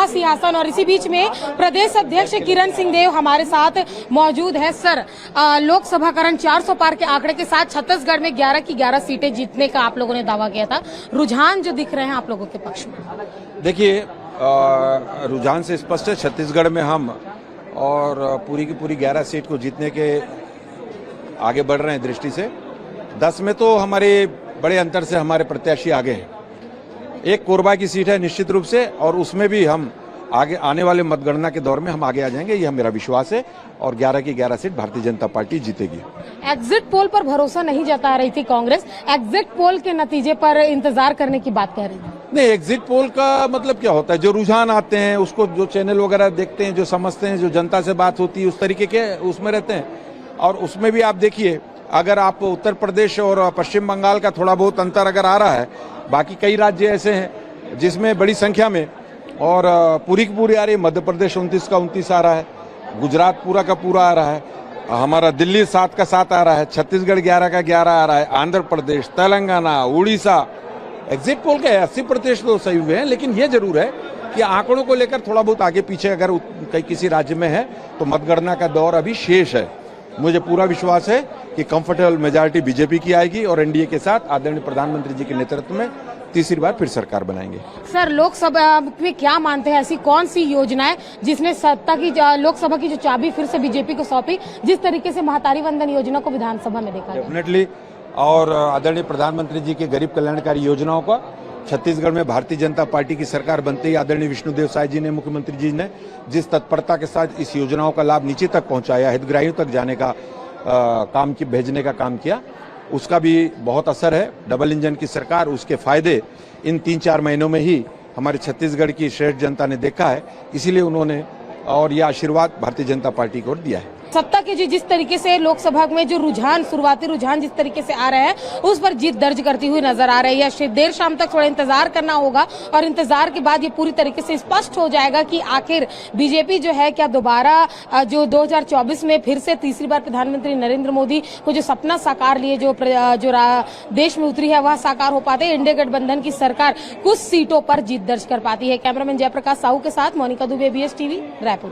महासिंहासन। और इसी बीच में प्रदेश अध्यक्ष किरण सिंह देव हमारे साथ मौजूद है। सर, लोकसभाकरण 400 पार के आंकड़े के साथ छत्तीसगढ़ में 11 की 11 सीटें जीतने का आप लोगों ने दावा किया था। रुझान जो दिख रहे हैं आप लोगों के पक्ष में? देखिए, रुझान से स्पष्ट है, छत्तीसगढ़ में हम और पूरी की पूरी 11 सीट को जीतने के आगे बढ़ रहे हैं दृष्टि से। 10 में तो हमारे बड़े अंतर से हमारे प्रत्याशी आगे हैं। एक कोरबा की सीट है निश्चित रूप से, और उसमें भी हम आगे आने वाले मतगणना के दौर में हम आगे आ जाएंगे, यह मेरा विश्वास है। और 11 की 11 सीट भारतीय जनता पार्टी जीतेगी। एग्जिट पोल पर भरोसा नहीं जता रही थी कांग्रेस, एग्जिट पोल के नतीजे पर इंतजार करने की बात कह रही थी। नहीं, एग्जिट पोल का मतलब क्या होता है? जो रुझान आते हैं उसको, जो चैनल वगैरह देखते हैं, जो समझते हैं, जो जनता से बात होती है, उस तरीके के उसमें रहते हैं। और उसमें भी आप देखिए, अगर आप उत्तर प्रदेश और पश्चिम बंगाल का थोड़ा बहुत अंतर अगर आ रहा है, बाकी कई राज्य ऐसे हैं जिसमें बड़ी संख्या में, और पूरी की पूरी आ रही है। मध्य प्रदेश 29 का 29 आ रहा है, गुजरात पूरा का पूरा आ रहा है, हमारा दिल्ली 7 का 7 आ रहा है, छत्तीसगढ़ 11 का 11 आ रहा है, आंध्र प्रदेश, तेलंगाना, उड़ीसा। एग्जिट पोल के 80% तो सही हुए हैं, लेकिन ये जरूर है कि आंकड़ों को लेकर थोड़ा बहुत आगे पीछे अगर कई किसी राज्य में है तो मतगणना का दौर अभी शेष है। मुझे पूरा विश्वास है कि कंफर्टेबल मेजॉरिटी बीजेपी की आएगी और एनडीए के साथ आदरणीय प्रधानमंत्री जी के नेतृत्व में तीसरी बार फिर सरकार बनाएंगे। सर, लोकसभा में क्या मानते हैं, ऐसी कौन सी योजनाएं जिसने सत्ता की लोकसभा की जो चाबी फिर से बीजेपी को सौंपी, जिस तरीके से महतारी वंदन योजना को विधानसभा में देखा? डेफिनेटली, और आदरणीय प्रधानमंत्री जी के गरीब कल्याणकारी योजनाओं का छत्तीसगढ़ में भारतीय जनता पार्टी की सरकार बनते ही आदरणीय विष्णुदेव साय जी ने, मुख्यमंत्री जी ने जिस तत्परता के साथ इस योजनाओं का लाभ नीचे तक पहुंचाया, हितग्राहियों तक जाने का काम की भेजने का काम किया, उसका भी बहुत असर है। डबल इंजन की सरकार, उसके फायदे इन 3-4 महीनों में ही हमारे छत्तीसगढ़ की श्रेष्ठ जनता ने देखा है। इसीलिए उन्होंने और यह आशीर्वाद भारतीय जनता पार्टी को दिया है। सत्ता के जिस तरीके से लोकसभा में जो रुझान, शुरुआती रुझान जिस तरीके से आ रहे हैं, उस पर जीत दर्ज करती हुई नजर आ रही है। देर शाम तक थोड़ा इंतजार करना होगा और इंतजार के बाद ये पूरी तरीके से स्पष्ट हो जाएगा कि आखिर बीजेपी जो है क्या दोबारा जो 2024 में फिर से तीसरी बार प्रधानमंत्री नरेंद्र मोदी को जो सपना साकार लिए जो देश में उतरी है वह साकार हो पाते हैं। इंडिया गठबंधन की सरकार कुछ सीटों पर जीत दर्ज कर पाती है। कैमरामैन जयप्रकाश साहू के साथ मोनिका दुबे, ABS TV, रायपुर।